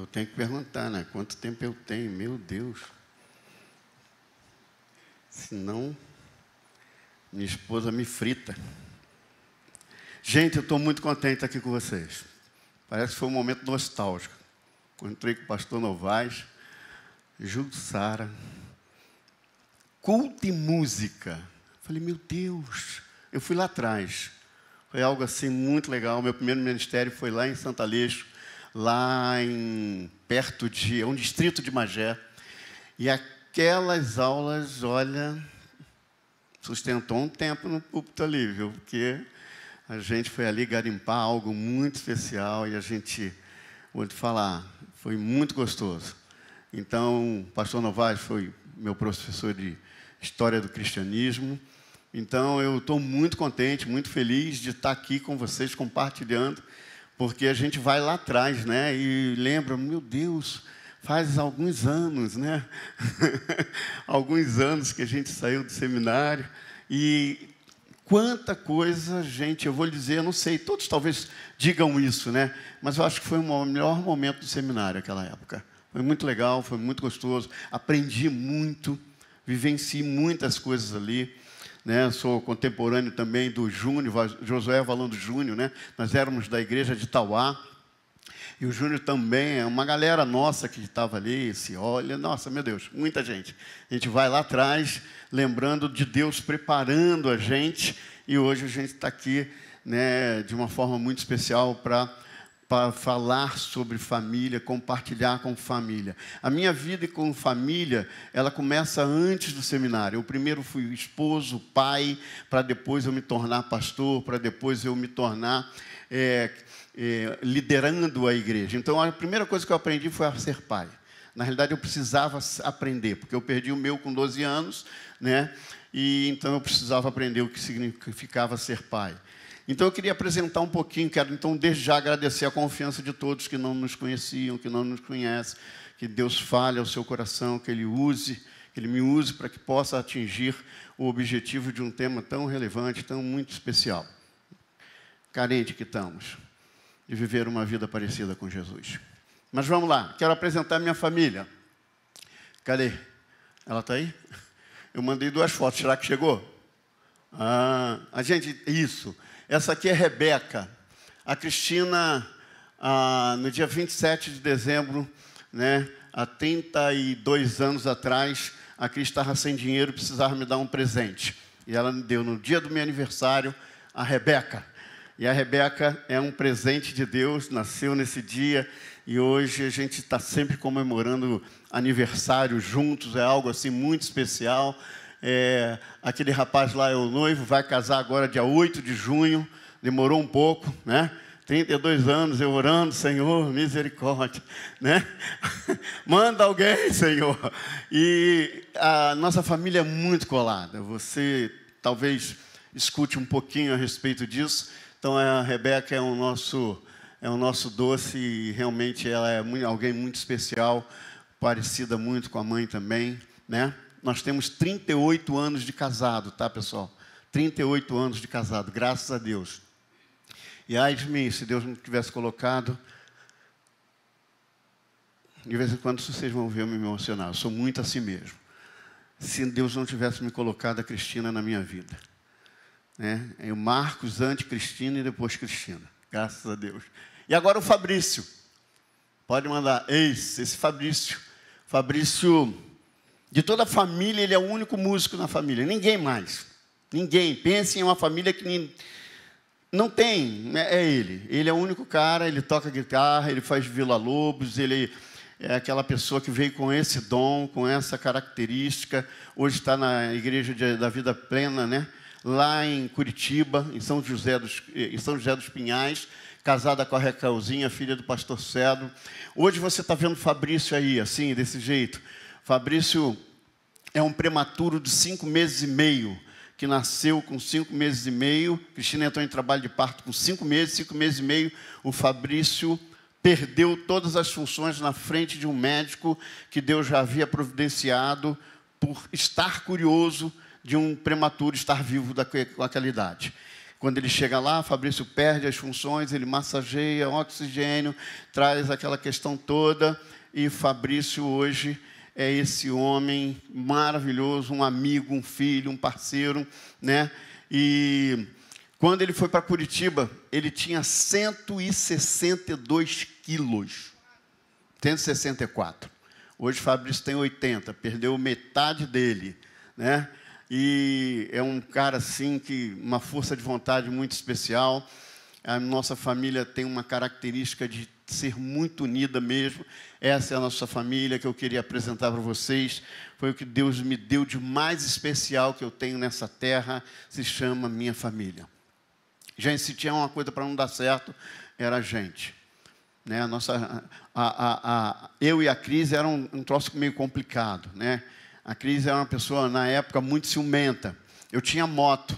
Eu tenho que perguntar, né? Quanto tempo eu tenho? Meu Deus. Senão, minha esposa me frita. Gente, eu estou muito contente aqui com vocês. Parece que foi um momento nostálgico. Quando entrei com o pastor Novaes, Jussara, culto e música. Falei, meu Deus, eu fui lá atrás. Foi algo assim muito legal. Meu primeiro ministério foi lá em Santo Aleixo, perto de um distrito de Magé. E aquelas aulas, olha, sustentou um tempo no púlpito ali, viu? Porque a gente foi ali garimpar algo muito especial e a gente, vou te falar, foi muito gostoso. Então, o pastor Novaes foi meu professor de História do Cristianismo. Então, eu estou muito contente, muito feliz de estar aqui com vocês, compartilhando, porque a gente vai lá atrás, né? E lembra, meu Deus, faz alguns anos, né? Alguns anos que a gente saiu do seminário. E quanta coisa, gente, eu vou lhe dizer, eu não sei, todos talvez digam isso, né? Mas eu acho que foi o melhor momento do seminário naquela época. Foi muito legal, foi muito gostoso, aprendi muito, vivenciei muitas coisas ali, né? Sou contemporâneo também do Júnior, Josué Valando Júnior, né? Nós éramos da igreja de Tauá, e o Júnior também, é uma galera nossa que estava ali, olha, nossa, meu Deus, muita gente. A gente vai lá atrás, lembrando de Deus preparando a gente, e hoje a gente está aqui, né, de uma forma muito especial para falar sobre família, compartilhar com família. A minha vida com família, ela começa antes do seminário. Eu primeiro fui esposo, pai, para depois eu me tornar pastor, para depois eu me tornar liderando a igreja. Então, a primeira coisa que eu aprendi foi a ser pai. Na realidade, eu precisava aprender, porque eu perdi o meu com 12 anos, né? E então eu precisava aprender o que significava ser pai. Então, eu queria apresentar um pouquinho, quero então desde já agradecer a confiança de todos que não nos conheciam, que não nos conhecem, que Deus fale ao seu coração, que Ele me use para que possa atingir o objetivo de um tema tão relevante, tão muito especial. Carente que estamos de viver uma vida parecida com Jesus. Mas vamos lá, quero apresentar minha família. Cadê? Ela está aí? Eu mandei 2 fotos, será que chegou? A gente, isso. Essa aqui é Rebeca. A Cristina, no dia 27 de dezembro, né, há 32 anos atrás, a Cris estava sem dinheiro e precisava me dar um presente. E ela me deu, no dia do meu aniversário, a Rebeca. E a Rebeca é um presente de Deus, nasceu nesse dia, e hoje a gente está sempre comemorando aniversário juntos, é algo assim muito especial. Aquele rapaz lá é o noivo, vai casar agora dia 8 de junho, demorou um pouco, né? 32 anos eu orando, Senhor, misericórdia, né? Manda alguém, Senhor. E a nossa família é muito colada, você talvez escute um pouquinho a respeito disso. Então, a Rebeca é o nosso doce e realmente ela é alguém muito especial, parecida muito com a mãe também, né? Nós temos 38 anos de casado, tá, pessoal? 38 anos de casado, graças a Deus. E ai de mim, se Deus não tivesse colocado, de vez em quando vocês vão ver eu me emocionar, eu sou muito assim mesmo. Se Deus não tivesse me colocado a Cristina na minha vida, né? Eu Marcos, antes Cristina e depois Cristina, graças a Deus. E agora o Fabrício, pode mandar, esse Fabrício, de toda a família, ele é o único músico na família, ninguém mais, ninguém, pense em uma família que não tem, é ele. Ele é o único cara, ele toca guitarra, ele faz Villa-Lobos, ele é aquela pessoa que veio com esse dom, com essa característica. Hoje está na Igreja da Vida Plena, né? Lá em Curitiba, em São José dos Pinhais, casada com a Recauzinha, filha do pastor Cedro. Hoje você está vendo o Fabrício aí, assim, desse jeito. Fabrício é um prematuro de 5 meses e meio, que nasceu com 5 meses e meio. Cristina entrou em trabalho de parto com 5 meses e meio. O Fabrício perdeu todas as funções na frente de um médico que Deus já havia providenciado por estar curioso de um prematuro estar vivo com aquela idade. Quando ele chega lá, Fabrício perde as funções, ele massageia, oxigênio, traz aquela questão toda, e Fabrício hoje é esse homem maravilhoso, um amigo, um filho, um parceiro, né? E quando ele foi para Curitiba, ele tinha 162 quilos, 164. Hoje Fabrício tem 80, perdeu metade dele, né? E é um cara assim que uma força de vontade muito especial. A nossa família tem uma característica de ser muito unida mesmo. Essa é a nossa família que eu queria apresentar para vocês. Foi o que Deus me deu de mais especial que eu tenho nessa terra, se chama minha família. Gente, se tinha uma coisa para não dar certo, era a gente. Né? Eu e a Cris era um troço meio complicado, né? A Cris era uma pessoa, na época, muito ciumenta. Eu tinha moto.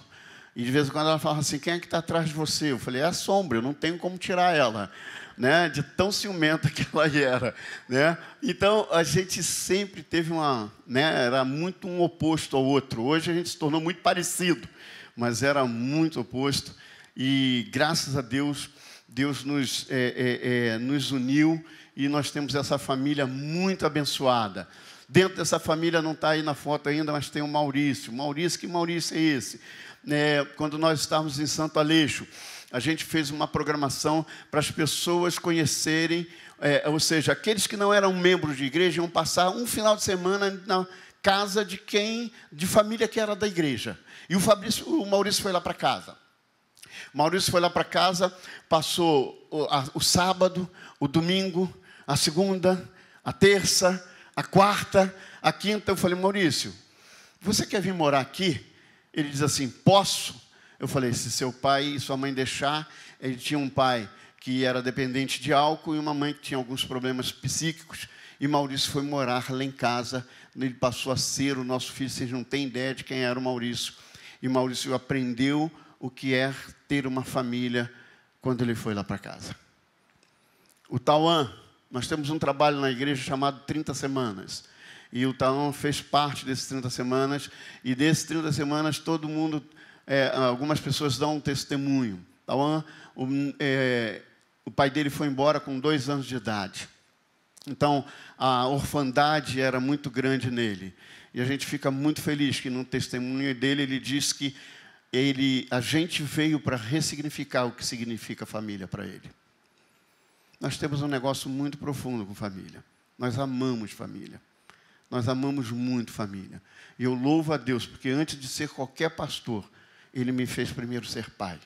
E, de vez em quando, ela falava assim, quem é que está atrás de você? Eu falei, é a sombra, eu não tenho como tirar ela. Né? De tão ciumenta que ela era. Né? Então, a gente sempre teve uma... Né? Era muito um oposto ao outro. Hoje, a gente se tornou muito parecido. Mas era muito oposto. E, graças a Deus, Deus nos uniu. E nós temos essa família muito abençoada. Dentro dessa família, não está aí na foto ainda, mas tem o Maurício. Maurício, que Maurício é esse? Quando nós estávamos em Santo Aleixo, a gente fez uma programação para as pessoas conhecerem, ou seja, aqueles que não eram membros de igreja iam passar um final de semana na casa de família que era da igreja. E o Maurício foi lá para casa. O Maurício foi lá para casa, passou o sábado, o domingo, a segunda, a terça, a quarta, a quinta. Eu falei, Maurício, você quer vir morar aqui? Ele diz assim, posso? Eu falei, se seu pai e sua mãe deixar. Ele tinha um pai que era dependente de álcool e uma mãe que tinha alguns problemas psíquicos. E Maurício foi morar lá em casa. Ele passou a ser o nosso filho. Vocês não têm ideia de quem era o Maurício. E Maurício aprendeu o que é ter uma família quando ele foi lá para casa. O Tauan, nós temos um trabalho na igreja chamado 30 Semanas. E o Tauan fez parte desses 30 semanas. E desses 30 semanas, todo mundo, algumas pessoas dão um testemunho. Tauan, o pai dele foi embora com 2 anos de idade. Então, a orfandade era muito grande nele. E a gente fica muito feliz que no testemunho dele, ele diz que a gente veio para ressignificar o que significa família para ele. Nós temos um negócio muito profundo com família. Nós amamos família. Nós amamos muito família. E eu louvo a Deus, porque antes de ser qualquer pastor, Ele me fez primeiro ser pai.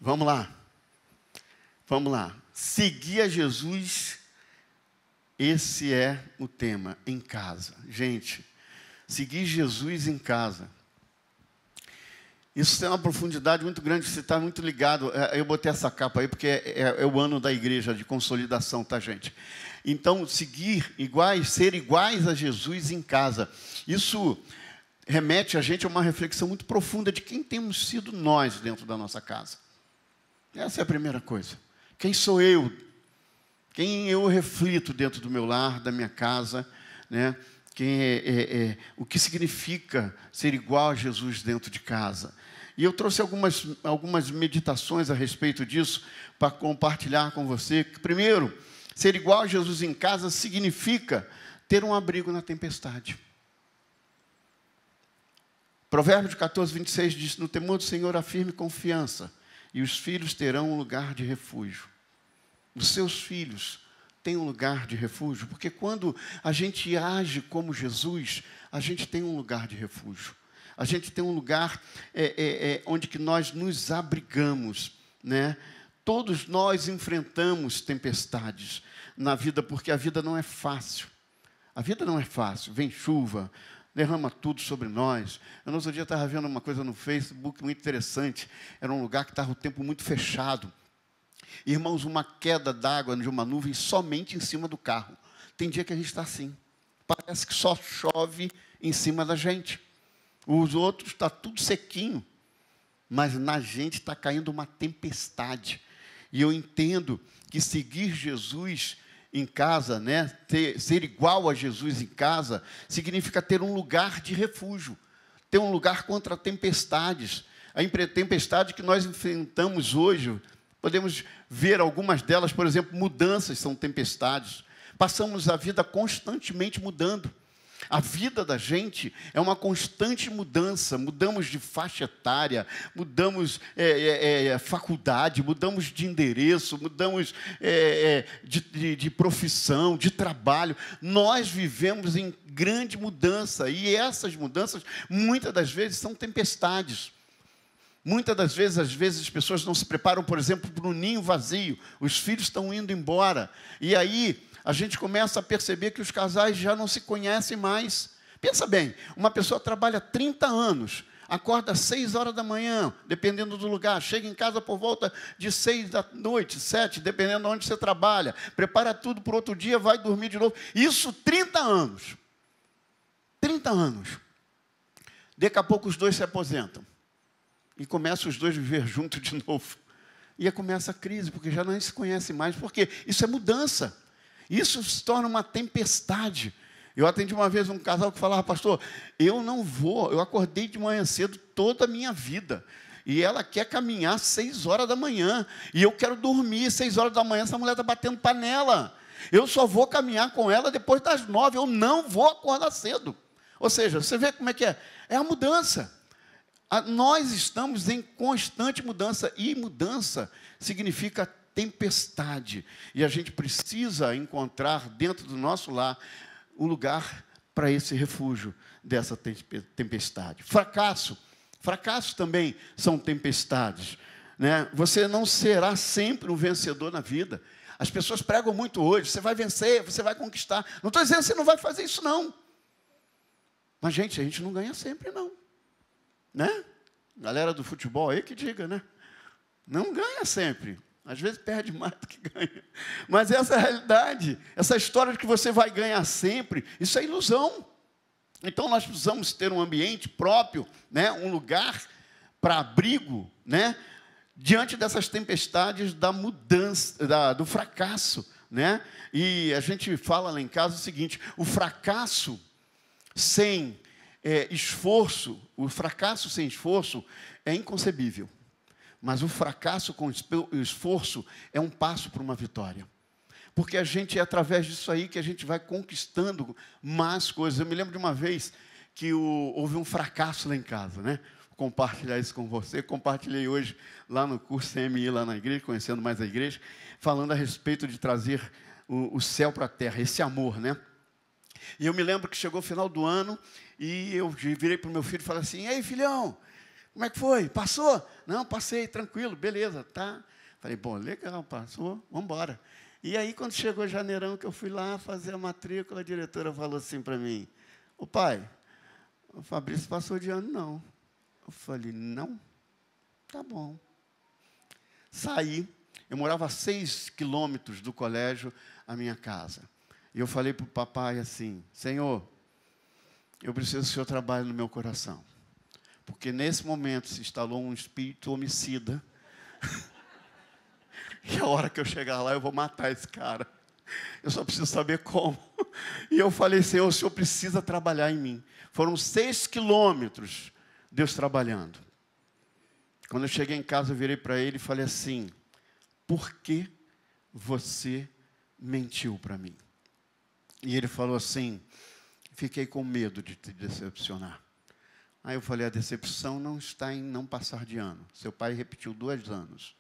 Vamos lá. Vamos lá. Seguir a Jesus, esse é o tema, em casa. Gente, seguir Jesus em casa. Isso tem uma profundidade muito grande, você está muito ligado. Eu botei essa capa aí porque é o ano da igreja de consolidação, tá, gente? Então, ser iguais a Jesus em casa. Isso remete a gente a uma reflexão muito profunda de quem temos sido nós dentro da nossa casa. Essa é a primeira coisa. Quem sou eu? Quem eu reflito dentro do meu lar, da minha casa, né? O que significa ser igual a Jesus dentro de casa. E eu trouxe algumas meditações a respeito disso para compartilhar com você. Primeiro, ser igual a Jesus em casa significa ter um abrigo na tempestade. Provérbios 14, 26 diz, no temor do Senhor há firme confiança, e os filhos terão um lugar de refúgio. Os seus filhos tem um lugar de refúgio, porque quando a gente age como Jesus, a gente tem um lugar de refúgio. A gente tem um lugar onde que nós nos abrigamos, né? Todos nós enfrentamos tempestades na vida, porque a vida não é fácil. A vida não é fácil. Vem chuva, derrama tudo sobre nós. Eu, no outro dia, estava vendo uma coisa no Facebook muito interessante. Era um lugar que estava o tempo muito fechado. Irmãos, uma queda d'água de uma nuvem somente em cima do carro. Tem dia que a gente está assim. Parece que só chove em cima da gente. Os outros está tudo sequinho. Mas na gente está caindo uma tempestade. E eu entendo que seguir Jesus em casa, né, ser igual a Jesus em casa, significa ter um lugar de refúgio. ter um lugar contra tempestades. A tempestade que nós enfrentamos hoje, podemos ver algumas delas, por exemplo, mudanças são tempestades. Passamos a vida constantemente mudando. A vida da gente é uma constante mudança. Mudamos de faixa etária, mudamos faculdade, mudamos de endereço, mudamos de profissão, de trabalho. Nós vivemos em grande mudança e essas mudanças, muitas das vezes, são tempestades. Muitas das vezes, as pessoas não se preparam, por exemplo, para um ninho vazio. Os filhos estão indo embora. E aí a gente começa a perceber que os casais já não se conhecem mais. Pensa bem, uma pessoa trabalha 30 anos, acorda às 6 horas da manhã, dependendo do lugar, chega em casa por volta de 6 da noite, 7, dependendo de onde você trabalha, prepara tudo para o outro dia, vai dormir de novo. Isso 30 anos. 30 anos. Daqui a pouco os dois se aposentam. E começam os dois a viver juntos de novo. E aí começa a crise, porque já não se conhece mais. Por quê? Isso é mudança. Isso se torna uma tempestade. Eu atendi uma vez um casal que falava, pastor, eu acordei de manhã cedo toda a minha vida. E ela quer caminhar 6 horas da manhã. E eu quero dormir 6 horas da manhã, essa mulher está batendo panela. Eu só vou caminhar com ela depois das 9, eu não vou acordar cedo. Ou seja, você vê como é que é? É a mudança. Nós estamos em constante mudança. E mudança significa tempestade. E a gente precisa encontrar dentro do nosso lar um lugar para esse refúgio dessa tempestade. Fracasso também são tempestades, né? Você não será sempre um vencedor na vida. As pessoas pregam muito hoje, você vai vencer, você vai conquistar. Não estou dizendo que você não vai fazer isso, não. Mas, gente, a gente não ganha sempre, não. Né? Galera do futebol aí que diga, né? Não ganha sempre. Às vezes perde mais do que ganha. Mas essa é a realidade. Essa história de que você vai ganhar sempre, isso é ilusão. Então, nós precisamos ter um ambiente próprio, né? Um lugar para abrigo, né? Diante dessas tempestades da mudança, do fracasso, né? E a gente fala lá em casa o seguinte, o fracasso sem esforço é inconcebível. Mas o fracasso com esforço é um passo para uma vitória. Porque a gente, é através disso aí que a gente vai conquistando mais coisas. Eu me lembro de uma vez que houve um fracasso lá em casa, né? Vou compartilhar isso com você. Compartilhei hoje lá no curso CMI, lá na igreja, conhecendo mais a igreja, falando a respeito de trazer o céu para a terra, esse amor, né? E eu me lembro que chegou o final do ano e eu virei para o meu filho e falei assim, e aí, filhão, como é que foi? Passou? Não, passei, tranquilo, beleza, tá? Falei, bom, legal, passou, vamos embora. E aí, quando chegou janeirão, que eu fui lá fazer a matrícula, a diretora falou assim para mim, ô pai, o Fabrício passou de ano, não. Eu falei, não? Tá bom. Saí, eu morava a 6 quilômetros do colégio, a minha casa. E eu falei para o papai assim, Senhor, eu preciso que o Senhor trabalhe no meu coração. Porque nesse momento se instalou um espírito homicida. E a hora que eu chegar lá, eu vou matar esse cara. Eu só preciso saber como. E eu falei, Senhor, o Senhor precisa trabalhar em mim. Foram 6 quilômetros, Deus trabalhando. Quando eu cheguei em casa, eu virei para ele e falei assim, por que você mentiu para mim? E ele falou assim, fiquei com medo de te decepcionar. Aí eu falei, a decepção não está em não passar de ano. Seu pai repetiu 2 anos.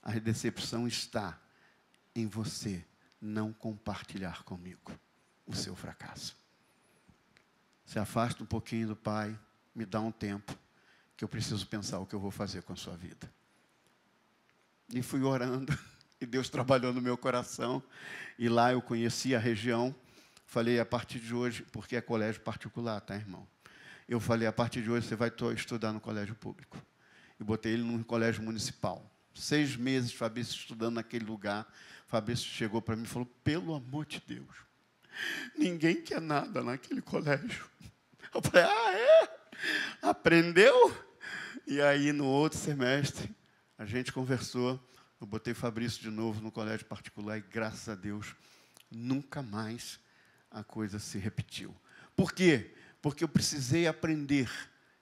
A decepção está em você não compartilhar comigo o seu fracasso. Se afasta um pouquinho do pai, me dá um tempo, que eu preciso pensar o que eu vou fazer com a sua vida. E fui orando, e Deus trabalhou no meu coração, e lá eu conheci a região. Falei, a partir de hoje, porque é colégio particular, tá, irmão? Eu falei, a partir de hoje você vai estudar no colégio público. E botei ele num colégio municipal. 6 meses, Fabrício estudando naquele lugar. Fabrício chegou para mim e falou, pelo amor de Deus, ninguém quer nada naquele colégio. Eu falei, é? Aprendeu? E aí, no outro semestre, a gente conversou. Eu botei Fabrício de novo no colégio particular e, graças a Deus, nunca mais a coisa se repetiu. Por quê? Porque eu precisei aprender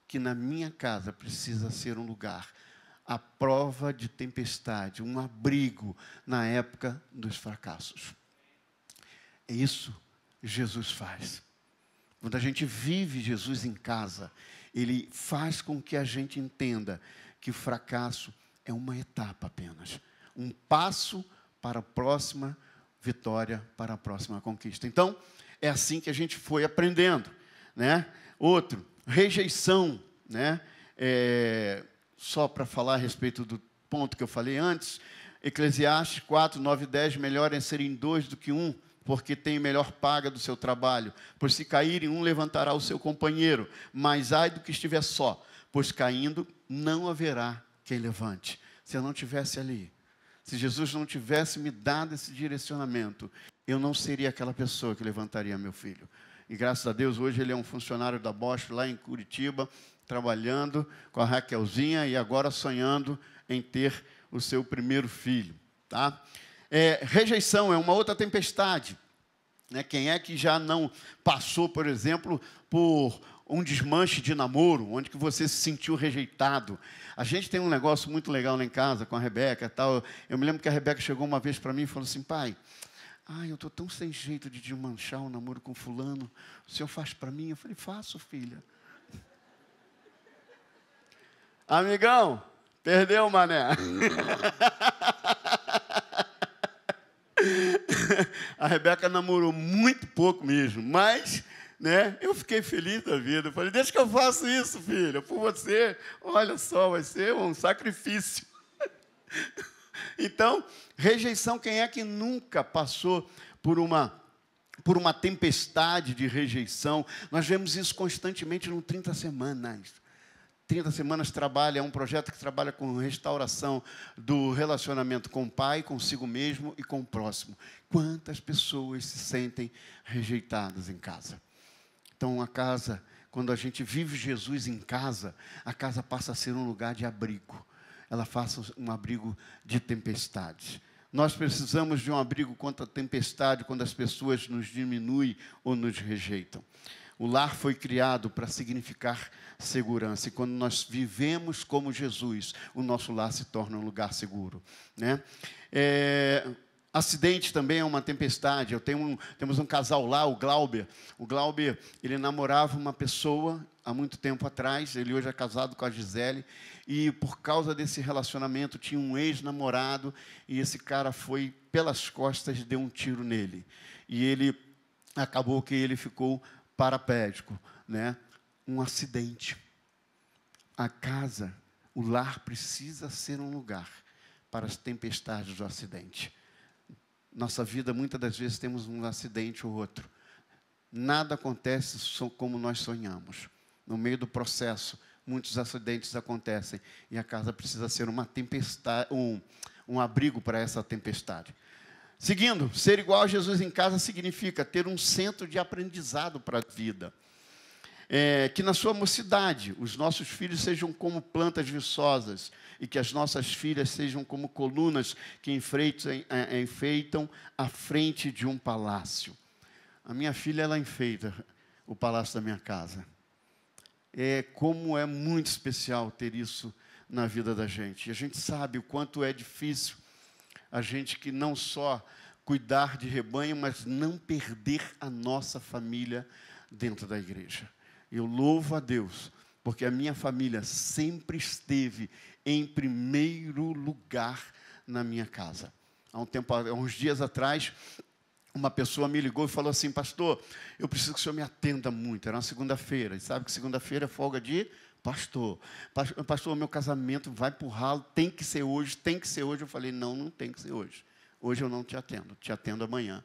que na minha casa precisa ser um lugar à prova de tempestade, um abrigo na época dos fracassos. É isso que Jesus faz. Quando a gente vive Jesus em casa, Ele faz com que a gente entenda que o fracasso é uma etapa apenas. Um passo para a próxima vitória, para a próxima conquista. Então, é assim que a gente foi aprendendo, né? Outro, rejeição, né? Só para falar a respeito do ponto que eu falei antes, Eclesiastes 4, 9 e 10, melhor é serem dois do que um, porque tem melhor paga do seu trabalho. Pois se caírem, um levantará o seu companheiro, mas ai do que estiver só, pois caindo não haverá quem levante. Se eu não estivesse ali, se Jesus não tivesse me dado esse direcionamento, eu não seria aquela pessoa que levantaria meu filho. E graças a Deus, hoje ele é um funcionário da Bosch lá em Curitiba, trabalhando com a Raquelzinha e agora sonhando em ter o seu primeiro filho. Tá? Rejeição é uma outra tempestade. Né? Quem é que já não passou, por exemplo, por um desmanche de namoro, onde que você se sentiu rejeitado? A gente tem um negócio muito legal lá em casa com a Rebeca e tal. Eu me lembro que a Rebeca chegou uma vez para mim e falou assim: pai, eu estou tão sem jeito de desmanchar o namoro com fulano. O senhor faz para mim? Eu falei: faço, filha. Amigão, perdeu, mané. A Rebeca namorou muito pouco mesmo, mas, né, eu fiquei feliz da vida. Eu falei: deixa que eu faço isso, filha, por você. Olha só, vai ser um sacrifício. Então, rejeição, quem é que nunca passou por uma tempestade de rejeição? Nós vemos isso constantemente no 30 Semanas. 30 Semanas trabalha, é um projeto que trabalha com restauração do relacionamento com o pai, consigo mesmo e com o próximo. Quantas pessoas se sentem rejeitadas em casa? Então, a casa, quando a gente vive Jesus em casa, a casa passa a ser um lugar de abrigo. Ela faça um abrigo de tempestades. Nós precisamos de um abrigo contra a tempestade quando as pessoas nos diminuem ou nos rejeitam. O lar foi criado para significar segurança. E quando nós vivemos como Jesus, o nosso lar se torna um lugar seguro. Né? Acidente também é uma tempestade. Temos um casal lá, o Glauber. O Glauber, ele namorava uma pessoa há muito tempo atrás. Ele hoje é casado com a Gisele. E por causa desse relacionamento, tinha um ex-namorado. E esse cara foi pelas costas e deu um tiro nele. E acabou que ele ficou paraplégico, né? Um acidente. A casa, o lar precisa ser um lugar para as tempestades do acidente. Nossa vida, muitas das vezes, temos um acidente ou outro. Nada acontece como nós sonhamos. No meio do processo, muitos acidentes acontecem e a casa precisa ser uma tempestade, um abrigo para essa tempestade. Seguindo, ser igual a Jesus em casa significa ter um centro de aprendizado para a vida. Que na sua mocidade os nossos filhos sejam como plantas viçosas e que as nossas filhas sejam como colunas que enfeitam a frente de um palácio. A minha filha, ela enfeita o palácio da minha casa. Como é muito especial ter isso na vida da gente. E a gente sabe o quanto é difícil a gente que não só cuidar de rebanho, mas não perder a nossa família dentro da igreja. Eu louvo a Deus, porque a minha família sempre esteve em primeiro lugar na minha casa. Há uns dias atrás, uma pessoa me ligou e falou assim: pastor, eu preciso que o senhor me atenda muito. Era uma segunda-feira, e sabe que segunda-feira é folga de pastor. Pastor, meu casamento vai para o ralo, tem que ser hoje, tem que ser hoje. Eu falei: não tem que ser hoje. Hoje eu não te atendo amanhã.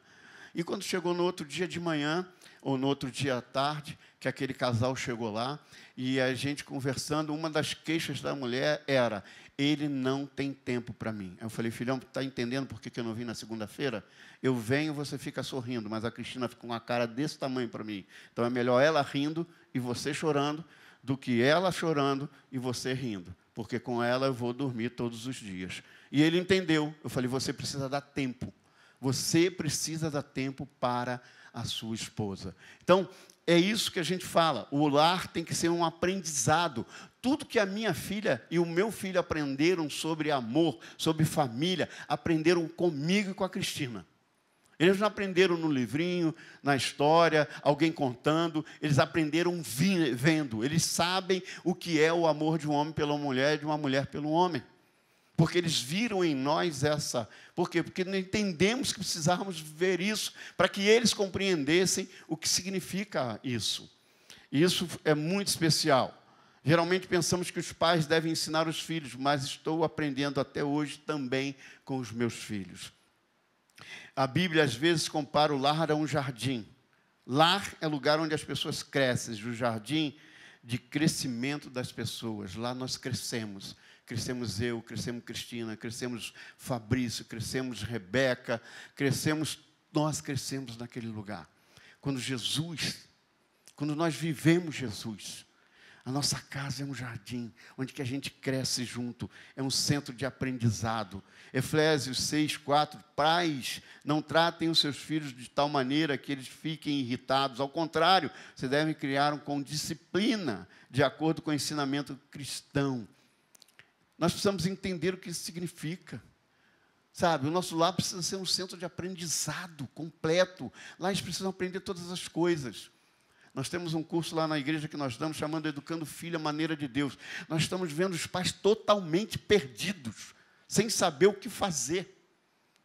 E quando chegou no outro dia de manhã, ou no outro dia à tarde, que aquele casal chegou lá, e a gente conversando, uma das queixas da mulher era: ele não tem tempo para mim. Eu falei: filhão, está entendendo por que eu não vim na segunda-feira? Eu venho, você fica sorrindo, mas a Cristina fica com uma cara desse tamanho para mim. Então é melhor ela rindo e você chorando, do que ela chorando e você rindo, porque com ela eu vou dormir todos os dias. E ele entendeu. Eu falei: você precisa dar tempo. Você precisa dar tempo para a sua esposa. Então, é isso que a gente fala. O lar tem que ser um aprendizado. Tudo que a minha filha e o meu filho aprenderam sobre amor, sobre família, aprenderam comigo e com a Cristina. Eles não aprenderam no livrinho, na história, alguém contando. Eles aprenderam vendo. Eles sabem o que é o amor de um homem pela mulher e de uma mulher pelo homem. Porque eles viram em nós essa... Por quê? Porque não entendemos que precisávamos ver isso para que eles compreendessem o que significa isso. E isso é muito especial. Geralmente pensamos que os pais devem ensinar os filhos, mas estou aprendendo até hoje também com os meus filhos. A Bíblia, às vezes, compara o lar a um jardim. Lar é lugar onde as pessoas crescem, o jardim de crescimento das pessoas. Lá nós crescemos. Crescemos eu, crescemos Cristina, crescemos Fabrício, crescemos Rebeca, nós crescemos naquele lugar. Quando nós vivemos Jesus, a nossa casa é um jardim, onde que a gente cresce junto, é um centro de aprendizado. Efésios 6:4, pais, não tratem os seus filhos de tal maneira que eles fiquem irritados. Ao contrário, você deve criar com disciplina, de acordo com o ensinamento cristão. Nós precisamos entender o que isso significa. Sabe, o nosso lar precisa ser um centro de aprendizado completo. Lá eles precisam aprender todas as coisas. Nós temos um curso lá na igreja que nós damos, chamando Educando Filho à Maneira de Deus. Nós estamos vendo os pais totalmente perdidos, sem saber o que fazer,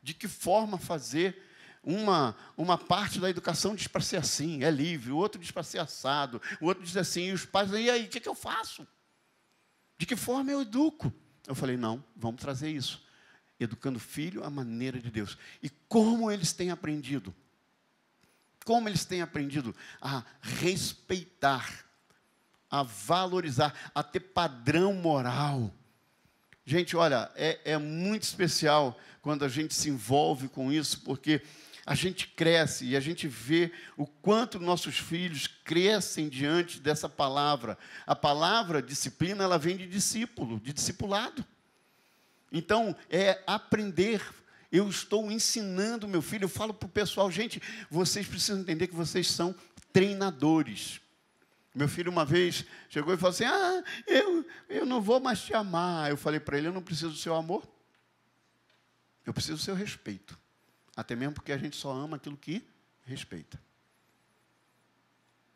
de que forma fazer. Uma parte da educação diz para ser assim, é livre, o outro diz para ser assado, o outro diz assim, e os pais dizem, e aí, o que eu faço? De que forma eu educo? Eu falei, não, vamos trazer isso. Educando filho à maneira de Deus. E como eles têm aprendido? Como eles têm aprendido a respeitar, a valorizar, a ter padrão moral. Gente, olha, é muito especial quando a gente se envolve com isso, porque a gente cresce e a gente vê o quanto nossos filhos crescem diante dessa palavra. A palavra disciplina, ela vem de discípulo, de discipulado. Então, é aprender. Eu estou ensinando meu filho, eu falo para o pessoal, gente, vocês precisam entender que vocês são treinadores. Meu filho uma vez chegou e falou assim, eu não vou mais te amar. Eu falei para ele, eu não preciso do seu amor, eu preciso do seu respeito. Até mesmo porque a gente só ama aquilo que respeita.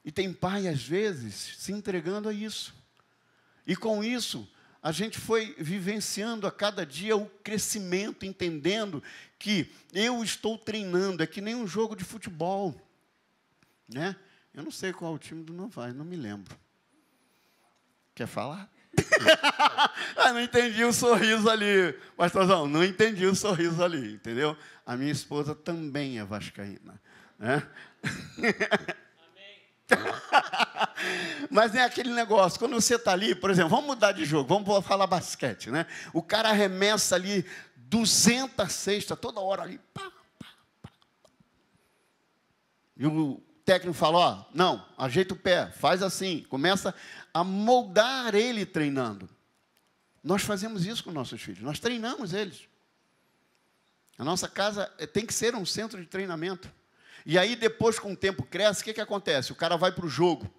E tem pai, às vezes, se entregando a isso. E com isso, a gente foi vivenciando a cada dia o crescimento, entendendo que eu estou treinando, é que nem um jogo de futebol. Né? Eu não sei qual é o time do Novaes, não me lembro. Quer falar? Não entendi o sorriso ali, pastorzão, não entendi o sorriso ali, entendeu? A minha esposa também é vascaína, né? Mas é aquele negócio, quando você está ali, por exemplo, vamos mudar de jogo, vamos falar basquete, né? O cara arremessa ali 200 cestas, toda hora ali, pá, pá, pá. E o técnico fala, ó, não, ajeita o pé, faz assim, começa a moldar ele treinando. Nós fazemos isso com nossos filhos, nós treinamos eles. A nossa casa tem que ser um centro de treinamento. E aí depois, com o tempo cresce, o que acontece? O cara vai para o jogo,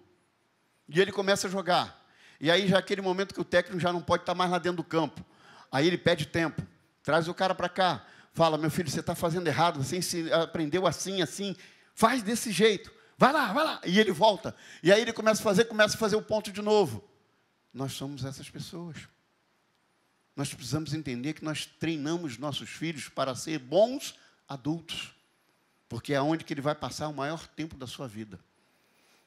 e ele começa a jogar. E aí já é aquele momento que o técnico já não pode estar mais lá dentro do campo. Aí ele pede tempo, traz o cara para cá, fala, meu filho, você está fazendo errado, você aprendeu assim, assim, faz desse jeito. Vai lá. E ele volta. E aí ele começa a fazer o ponto de novo. Nós somos essas pessoas. Nós precisamos entender que nós treinamos nossos filhos para ser bons adultos. Porque é onde que ele vai passar o maior tempo da sua vida.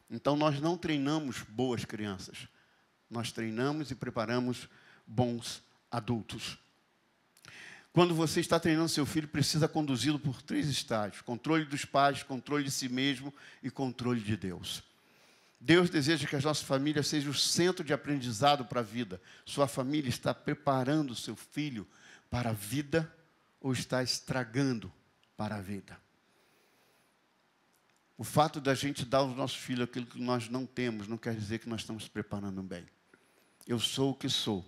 Então, nós não treinamos boas crianças. Nós treinamos e preparamos bons adultos. Quando você está treinando seu filho, precisa conduzi-lo por 3 estágios. Controle dos pais, controle de si mesmo e controle de Deus. Deus deseja que as nossas famílias sejam o centro de aprendizado para a vida. Sua família está preparando o seu filho para a vida ou está estragando para a vida? O fato da gente dar aos nossos filhos aquilo que nós não temos, não quer dizer que nós estamos preparando bem. Eu sou o que sou,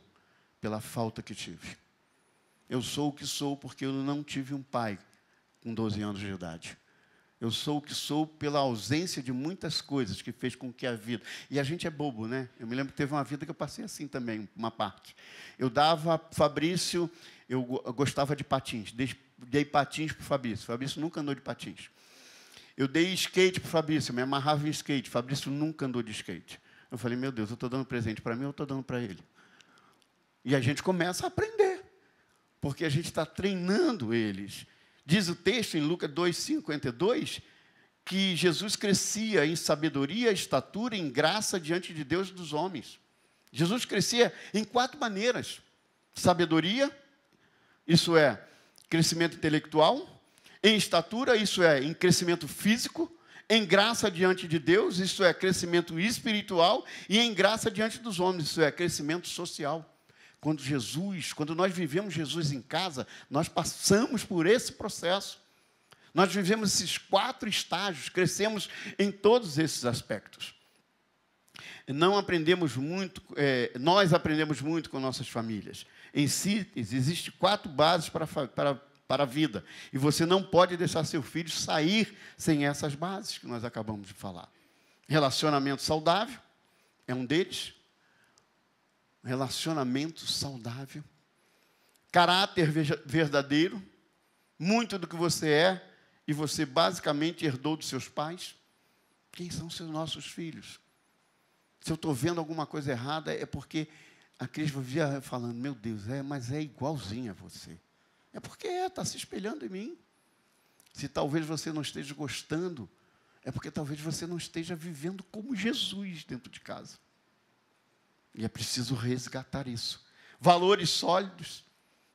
pela falta que tive. Eu sou o que sou porque eu não tive um pai com 12 anos de idade. Eu sou o que sou pela ausência de muitas coisas que fez com que a vida... E a gente é bobo, né? Eu me lembro que teve uma vida que eu passei assim também, uma parte. Eu dava, Fabrício, eu gostava de patins. Dei patins para o Fabrício. Fabrício nunca andou de patins. Eu dei skate para o Fabrício, eu me amarrava em skate. Fabrício nunca andou de skate. Eu falei, meu Deus, eu estou dando presente para mim ou eu estou dando para ele? E a gente começa a aprender, porque a gente está treinando eles. Diz o texto em Lucas 2,52, que Jesus crescia em sabedoria, estatura, em graça diante de Deus e dos homens. Jesus crescia em 4 maneiras. Sabedoria, isso é, crescimento intelectual. Em estatura, isso é, em crescimento físico. Em graça diante de Deus, isso é, crescimento espiritual. E em graça diante dos homens, isso é, crescimento social. Quando nós vivemos Jesus em casa, nós passamos por esse processo. Nós vivemos esses 4 estágios, crescemos em todos esses aspectos. Nós aprendemos muito com nossas famílias. Em síntese, existem 4 bases para a vida. E você não pode deixar seu filho sair sem essas bases que nós acabamos de falar. Relacionamento saudável é um deles. Relacionamento saudável. Caráter verdadeiro. Muito do que você é, e você basicamente herdou dos seus pais. Quem são os nossos filhos? Se eu estou vendo alguma coisa errada, é porque a Cris vivia falando, meu Deus, mas é igualzinho a você. É porque está se espelhando em mim. Se talvez você não esteja gostando, é porque talvez você não esteja vivendo como Jesus dentro de casa. E é preciso resgatar isso. Valores sólidos.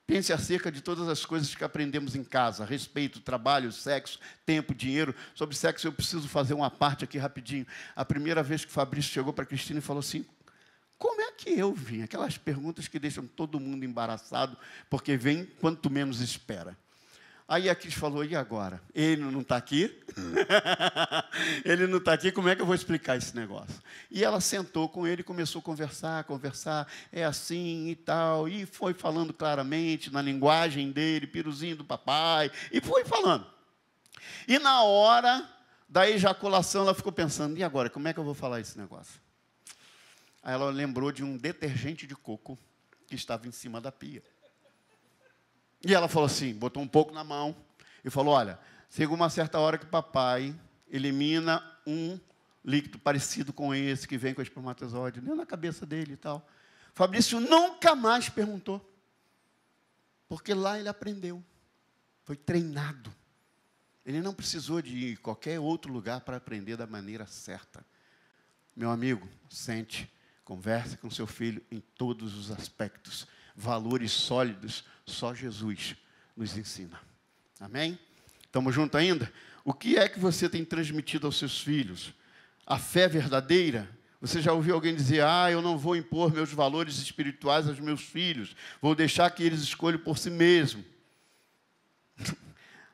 Pense acerca de todas as coisas que aprendemos em casa. Respeito, trabalho, sexo, tempo, dinheiro. Sobre sexo eu preciso fazer uma parte aqui rapidinho. A primeira vez que o Fabrício chegou para a Cristina e falou assim, como é que eu vim? Aquelas perguntas que deixam todo mundo embaraçado, porque vem quanto menos espera. Aí a Cris falou, e agora? Ele não está aqui? Ele não está aqui, como é que eu vou explicar esse negócio? E ela sentou com ele e começou a conversar, é assim e tal, e foi falando claramente, na linguagem dele, piruzinho do papai, e foi falando. E na hora da ejaculação, ela ficou pensando, e agora, como é que eu vou falar esse negócio? Aí ela lembrou de um detergente de coco que estava em cima da pia. E ela falou assim, botou um pouco na mão e falou, olha, chega uma certa hora que o papai elimina um líquido parecido com esse que vem com o espermatozoide, nem na cabeça dele e tal. Fabrício nunca mais perguntou, porque lá ele aprendeu, foi treinado. Ele não precisou de ir em qualquer outro lugar para aprender da maneira certa. Meu amigo, sente, converse com seu filho em todos os aspectos. Valores sólidos, só Jesus nos ensina. Amém? Estamos juntos ainda? O que é que você tem transmitido aos seus filhos? A fé verdadeira? Você já ouviu alguém dizer, eu não vou impor meus valores espirituais aos meus filhos, vou deixar que eles escolham por si mesmos.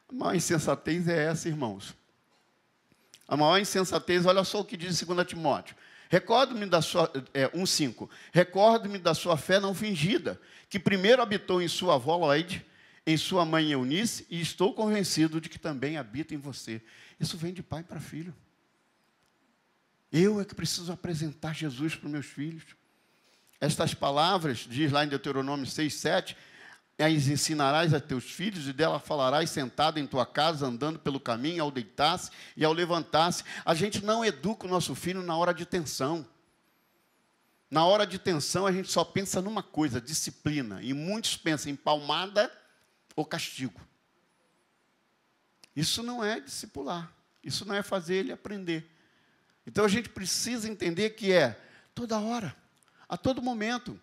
A maior insensatez é essa, irmãos. A maior insensatez, olha só o que diz em 2 Timóteo. Recordo-me da sua, 1,5. Recordo-me da sua fé não fingida, que primeiro habitou em sua avó Loide, em sua mãe Eunice, e estou convencido de que também habita em você. Isso vem de pai para filho. Eu é que preciso apresentar Jesus para os meus filhos. Estas palavras, diz lá em Deuteronômio 6,7, as ensinarás a teus filhos, e dela falarás sentado em tua casa, andando pelo caminho, ao deitar-se e ao levantar-se. A gente não educa o nosso filho na hora de tensão. Na hora de tensão, a gente só pensa numa coisa, disciplina. E muitos pensam em palmada ou castigo. Isso não é discipular. Isso não é fazer ele aprender. Então, a gente precisa entender que é toda hora, a todo momento.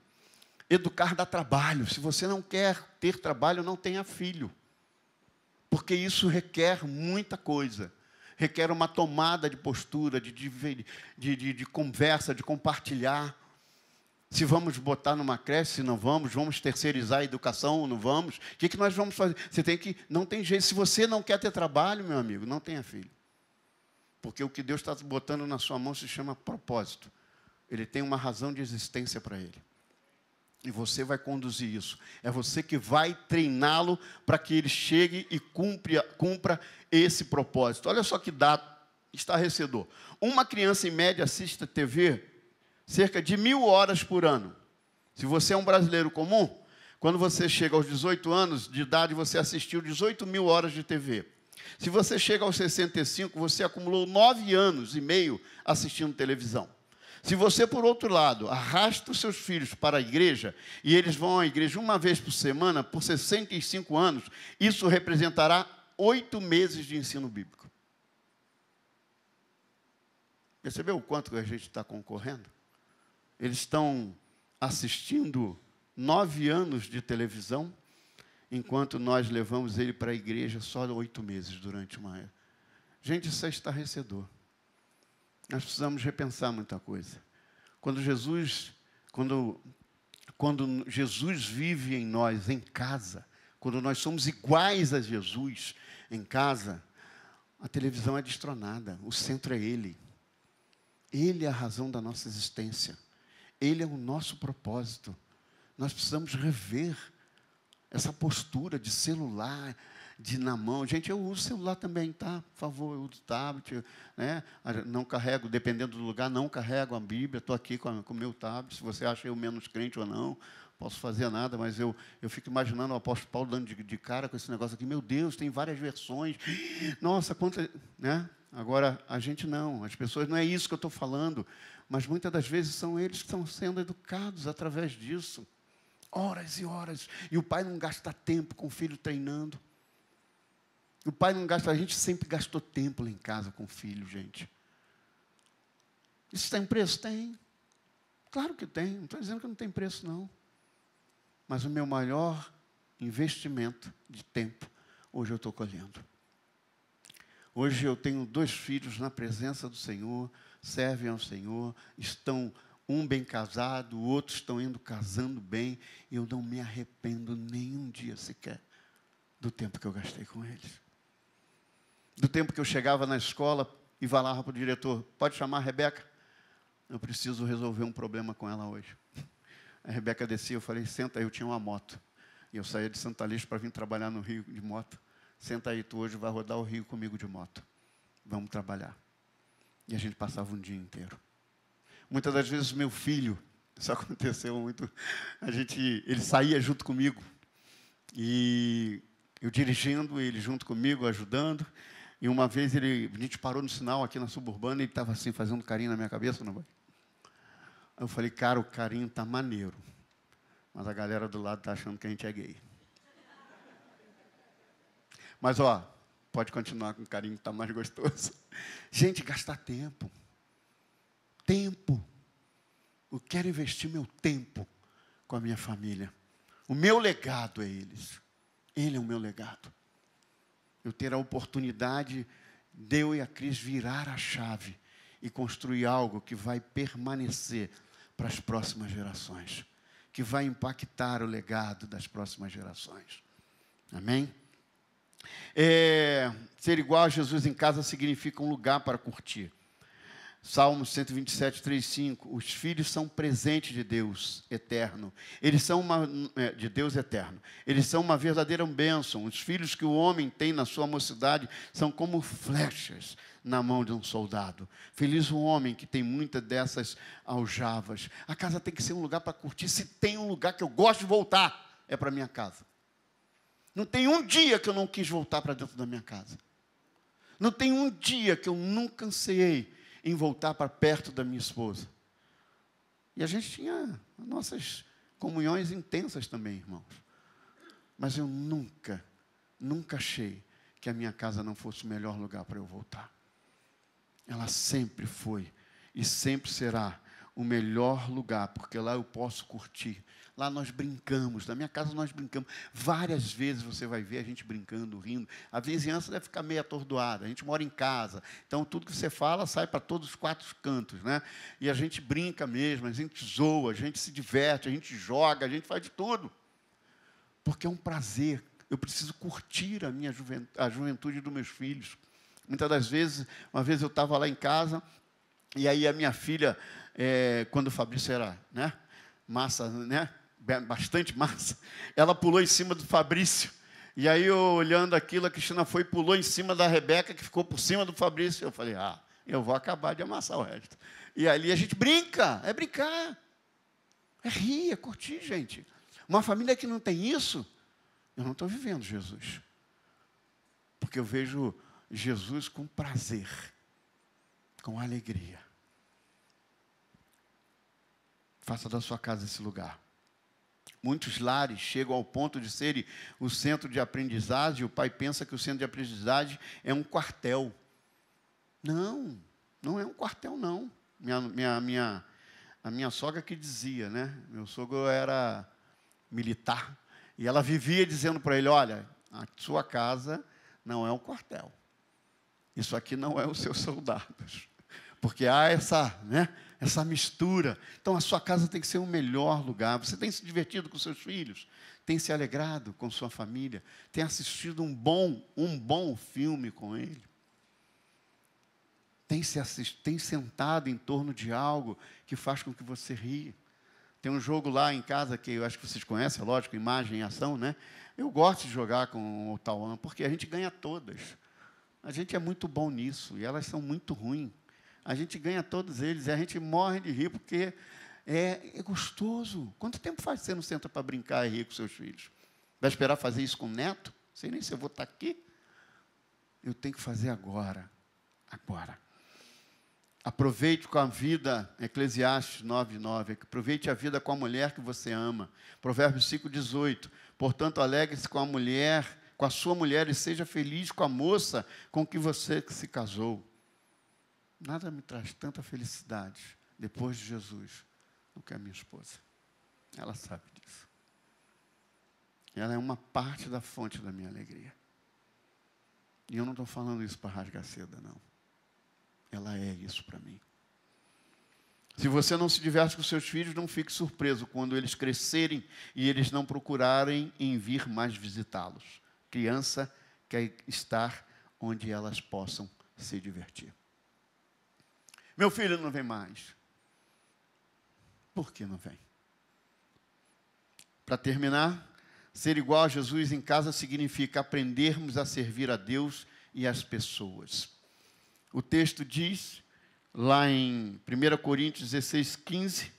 Educar dá trabalho. Se você não quer ter trabalho, não tenha filho. Porque isso requer muita coisa. Requer uma tomada de postura, de conversa, de compartilhar. Se vamos botar numa creche, se não vamos terceirizar a educação ou não vamos. O que nós vamos fazer? Não tem jeito. Se você não quer ter trabalho, meu amigo, não tenha filho. Porque o que Deus está botando na sua mão se chama propósito. Ele tem uma razão de existência para ele. E você vai conduzir isso. É você que vai treiná-lo para que ele chegue e cumpra esse propósito. Olha só que dado estarrecedor. Uma criança, em média, assiste a TV cerca de 1.000 horas por ano. Se você é um brasileiro comum, quando você chega aos 18 anos de idade, você assistiu 18.000 horas de TV. Se você chega aos 65, você acumulou 9 anos e meio assistindo televisão. Se você, por outro lado, arrasta os seus filhos para a igreja, e eles vão à igreja uma vez por semana, por 65 anos, isso representará 8 meses de ensino bíblico. Percebeu o quanto que a gente está concorrendo? Eles estão assistindo 9 anos de televisão, enquanto nós levamos ele para a igreja só 8 meses durante uma era. Gente, isso é estarrecedor. Nós precisamos repensar muita coisa. Quando Jesus vive em nós, em casa, quando nós somos iguais a Jesus em casa, a televisão é destronada, o centro é Ele. Ele é a razão da nossa existência. Ele é o nosso propósito. Nós precisamos rever essa postura de celular, de na mão. Gente, eu uso celular também, tá? Por favor, eu uso tablet, né? Não carrego, dependendo do lugar, não carrego a Bíblia, estou aqui com o meu tablet. Se você acha eu menos crente ou não, posso fazer nada, mas eu fico imaginando o apóstolo Paulo dando de cara com esse negócio aqui. Meu Deus, tem várias versões. Nossa, quanta... né? Agora, a gente não, as pessoas, não é isso que eu estou falando, mas muitas das vezes são eles que estão sendo educados através disso. Horas e horas. E o pai não gasta tempo com o filho treinando. O pai não gasta, a gente sempre gastou tempo lá em casa com o filho, gente. Isso tem preço? Tem. Claro que tem, não estou dizendo que não tem preço, não. Mas o meu maior investimento de tempo, hoje eu estou colhendo. Hoje eu tenho 2 filhos na presença do Senhor, servem ao Senhor, estão um bem casado, o outro estão indo casando bem, e eu não me arrependo nem um dia sequer do tempo que eu gastei com eles. Do tempo que eu chegava na escola e falava para o diretor, pode chamar a Rebeca? Eu preciso resolver um problema com ela hoje. A Rebeca descia, eu falei, senta aí, eu tinha uma moto. E eu saía de Santa Lígia para vir trabalhar no Rio de moto. Senta aí, tu hoje vai rodar o Rio comigo de moto. Vamos trabalhar. E a gente passava um dia inteiro. Muitas das vezes meu filho, isso aconteceu muito, ele saía junto comigo. E eu dirigindo, ele junto comigo, ajudando. E uma vez a gente parou no sinal aqui na Suburbana, e ele estava assim, fazendo carinho na minha cabeça. Não vai? Eu falei, cara, o carinho está maneiro. Mas a galera do lado está achando que a gente é gay. Mas, pode continuar com o carinho que está mais gostoso. Gente, gastar tempo. Tempo. Eu quero investir meu tempo com a minha família. O meu legado é eles. Ele é o meu legado. Eu ter a oportunidade de eu e a Cris virar a chave e construir algo que vai permanecer para as próximas gerações, que vai impactar o legado das próximas gerações. Amém? Ser igual a Jesus em casa significa um lugar para curtir. Salmos 127, 3, 5. Os filhos são presente de Deus eterno. Eles são de Deus eterno. Eles são uma verdadeira bênção. Os filhos que o homem tem na sua mocidade são como flechas na mão de um soldado. Feliz o homem que tem muitas dessas aljavas. A casa tem que ser um lugar para curtir. Se tem um lugar que eu gosto de voltar, é para a minha casa. Não tem um dia que eu não quis voltar para dentro da minha casa. Não tem um dia que eu nunca ansiei em voltar para perto da minha esposa. E a gente tinha nossas comunhões intensas também, irmãos. Mas eu nunca achei que a minha casa não fosse o melhor lugar para eu voltar. Ela sempre foi e sempre será o melhor lugar, porque lá eu posso curtir. Lá nós brincamos, na minha casa nós brincamos. Várias vezes você vai ver a gente brincando, rindo. A vizinhança deve ficar meio atordoada, a gente mora em casa. Então, tudo que você fala sai para todos os 4 cantos, né? E a gente brinca mesmo, a gente zoa, a gente se diverte, a gente joga, a gente faz de tudo. Porque é um prazer. Eu preciso curtir a juventude dos meus filhos. Muitas das vezes, uma vez eu estava lá em casa, e aí a minha filha, quando o Fabrício era, né, massa, né, bastante massa, ela pulou em cima do Fabrício. E aí, eu, olhando aquilo, a Cristina foi e pulou em cima da Rebeca, que ficou por cima do Fabrício. Eu falei, eu vou acabar de amassar o resto. E ali a gente brinca, é brincar. É rir, é curtir, gente. Uma família que não tem isso, eu não estou vivendo Jesus. Porque eu vejo Jesus com prazer, com alegria. Faça da sua casa esse lugar. Muitos lares chegam ao ponto de serem o centro de aprendizagem, e o pai pensa que o centro de aprendizagem é um quartel. Não, não é um quartel, não. A minha sogra que dizia, né? Meu sogro era militar, e ela vivia dizendo para ele, olha, a sua casa não é um quartel. Isso aqui não é os seus soldados. Porque há essa mistura. Então, a sua casa tem que ser o melhor lugar. Você tem se divertido com seus filhos, tem se alegrado com sua família, tem assistido um bom filme com ele, tem sentado em torno de algo que faz com que você ria. Tem um jogo lá em casa que eu acho que vocês conhecem, é lógico, Imagem e Ação, né? Eu gosto de jogar com o Tauan, porque a gente ganha todas. A gente é muito bom nisso, e elas são muito ruins. A gente ganha todos eles, e a gente morre de rir, porque é gostoso. Quanto tempo faz que você não senta para brincar e rir com seus filhos? Vai esperar fazer isso com o neto? Sei nem se eu vou estar aqui. Eu tenho que fazer agora. Agora. Aproveite com a vida, Eclesiastes 9:9. Aproveite a vida com a mulher que você ama. Provérbios 5:18. Portanto, alegre-se com a mulher, com a sua mulher, e seja feliz com a moça com que você se casou. Nada me traz tanta felicidade depois de Jesus do que a minha esposa. Ela sabe disso. Ela é uma parte da fonte da minha alegria. E eu não estou falando isso para rasgar seda, não. Ela é isso para mim. Se você não se diverte com seus filhos, não fique surpreso quando eles crescerem e eles não procurarem em vir mais visitá-los. Criança quer estar onde elas possam se divertir. Meu filho não vem mais. Por que não vem? Para terminar, ser igual a Jesus em casa significa aprendermos a servir a Deus e as pessoas. O texto diz, lá em 1 Coríntios 16:15,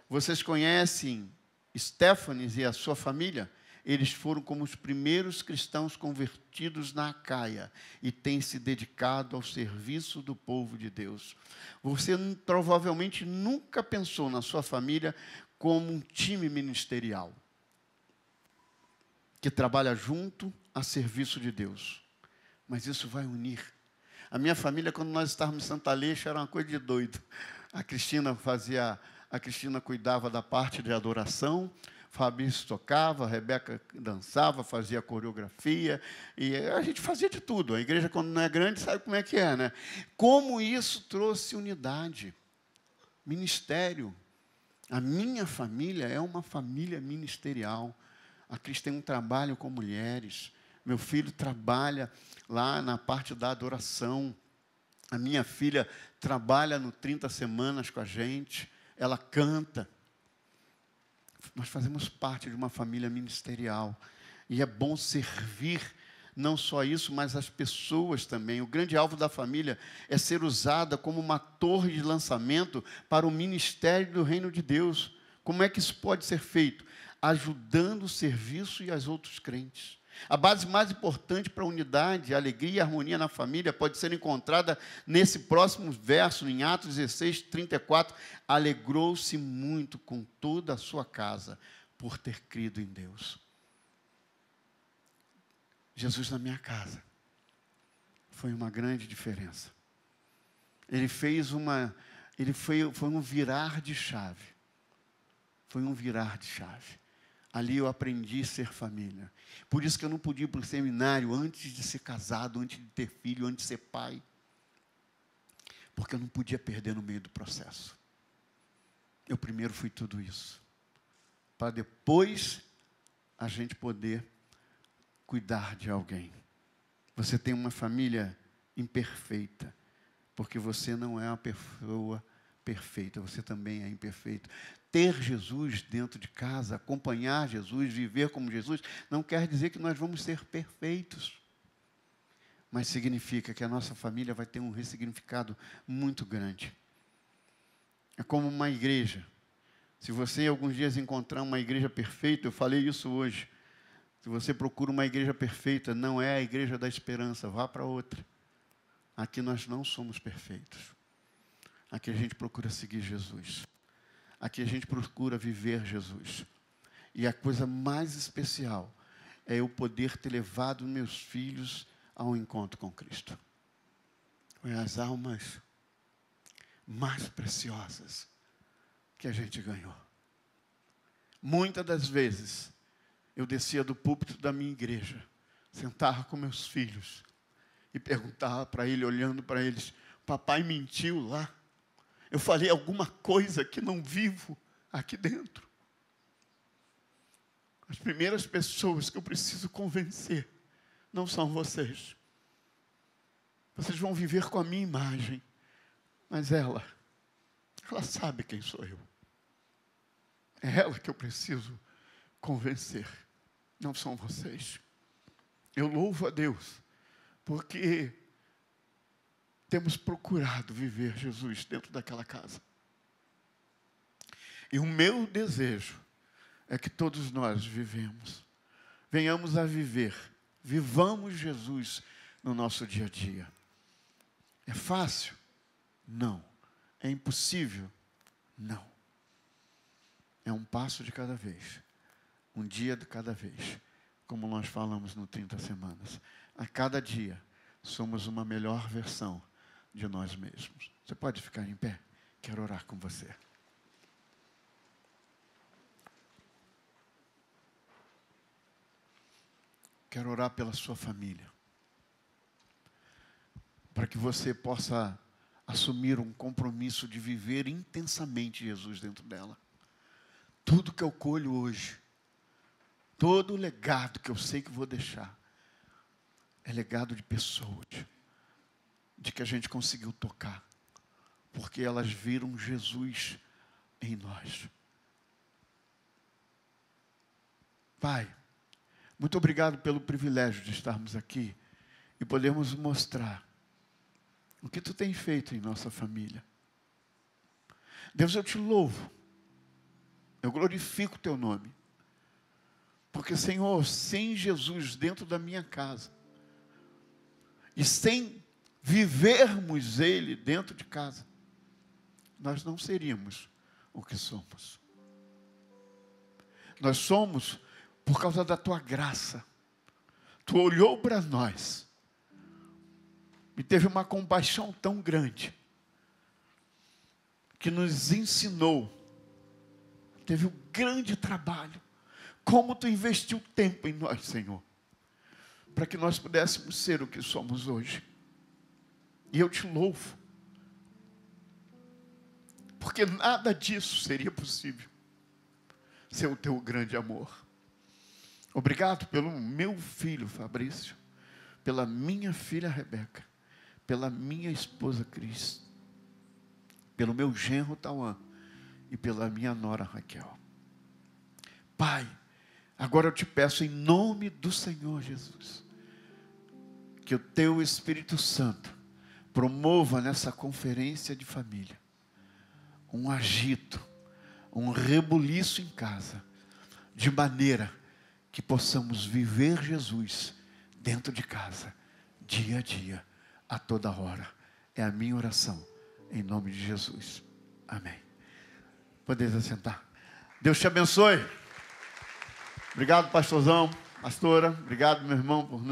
vocês conhecem Estéfanes e a sua família? Eles foram como os primeiros cristãos convertidos na Acaia e têm se dedicado ao serviço do povo de Deus. Você provavelmente nunca pensou na sua família como um time ministerial que trabalha junto a serviço de Deus. Mas isso vai unir. A minha família, quando nós estávamos em Santa Aleixo, era uma coisa de doido. A Cristina cuidava da parte de adoração, Fabrício tocava, a Rebeca dançava, fazia coreografia, e a gente fazia de tudo. A igreja, quando não é grande, sabe como é que é, né? Como isso trouxe unidade, ministério. A minha família é uma família ministerial. A Cris tem um trabalho com mulheres. Meu filho trabalha lá na parte da adoração. A minha filha trabalha no 30 Semanas com a gente. Ela canta. Nós fazemos parte de uma família ministerial. E é bom servir, não só isso, mas as pessoas também. O grande alvo da família é ser usada como uma torre de lançamento para o ministério do reino de Deus. Como é que isso pode ser feito? Ajudando o serviço e as outros crentes. A base mais importante para a unidade, a alegria e a harmonia na família pode ser encontrada nesse próximo verso, em Atos 16:34. Alegrou-se muito com toda a sua casa por ter crido em Deus. Jesus na minha casa foi uma grande diferença. Foi um virar de chave. Foi um virar de chave. Ali eu aprendi a ser família. Por isso que eu não podia ir para o seminário antes de ser casado, antes de ter filho, antes de ser pai. Porque eu não podia perder no meio do processo. Eu primeiro fui tudo isso. Para depois a gente poder cuidar de alguém. Você tem uma família imperfeita. Porque você não é uma pessoa perfeita. Você também é imperfeito. ter Jesus dentro de casa, acompanhar Jesus, viver como Jesus, não quer dizer que nós vamos ser perfeitos. Mas significa que a nossa família vai ter um ressignificado muito grande. É como uma igreja. Se você alguns dias encontrar uma igreja perfeita, eu falei isso hoje. Se você procura uma igreja perfeita, não é a igreja da esperança, vá para outra. Aqui nós não somos perfeitos. Aqui a gente procura seguir Jesus. Aqui a gente procura viver Jesus. E a coisa mais especial é eu poder ter levado meus filhos ao encontro com Cristo. Foi as almas mais preciosas que a gente ganhou. Muitas das vezes, eu descia do púlpito da minha igreja, sentava com meus filhos e perguntava para ele, olhando para eles, papai mentiu lá? Eu falei alguma coisa que não vivo aqui dentro. As primeiras pessoas que eu preciso convencer não são vocês. Vocês vão viver com a minha imagem, mas ela sabe quem sou eu. É ela que eu preciso convencer, não são vocês. Eu louvo a Deus, porque temos procurado viver Jesus dentro daquela casa. E o meu desejo é que todos nós venhamos a viver, vivamos Jesus no nosso dia a dia. É fácil? Não. É impossível? Não. É um passo de cada vez, um dia de cada vez, como nós falamos no 30 Semanas. A cada dia, somos uma melhor versão de nós mesmos. Você pode ficar em pé? Quero orar com você. Quero orar pela sua família, para que você possa assumir um compromisso de viver intensamente Jesus dentro dela. Tudo que eu colho hoje, todo o legado que eu sei que vou deixar, é legado de pessoas, de que a gente conseguiu tocar, porque elas viram Jesus em nós. Pai, muito obrigado pelo privilégio de estarmos aqui e podermos mostrar o que Tu tem feito em nossa família. Deus, eu Te louvo, eu glorifico o Teu nome, porque, Senhor, sem Jesus dentro da minha casa, e sem vivermos Ele dentro de casa, nós não seríamos o que somos. Nós somos por causa da Tua graça. Tu olhou para nós e teve uma compaixão tão grande, que nos ensinou, teve um grande trabalho, como Tu investiu tempo em nós, Senhor, para que nós pudéssemos ser o que somos hoje. E eu Te louvo, porque nada disso seria possível sem o Teu grande amor. Obrigado pelo meu filho Fabrício, pela minha filha Rebeca, pela minha esposa Cris, pelo meu genro Tauan e pela minha nora Raquel. Pai, agora eu Te peço em nome do Senhor Jesus, que o Teu Espírito Santo promova nessa conferência de família um agito, um rebuliço em casa, de maneira que possamos viver Jesus dentro de casa, dia a dia, a toda hora. É a minha oração, em nome de Jesus. Amém. Podeis assentar. Deus te abençoe. Obrigado, pastorzão, pastora. Obrigado, meu irmão, por nos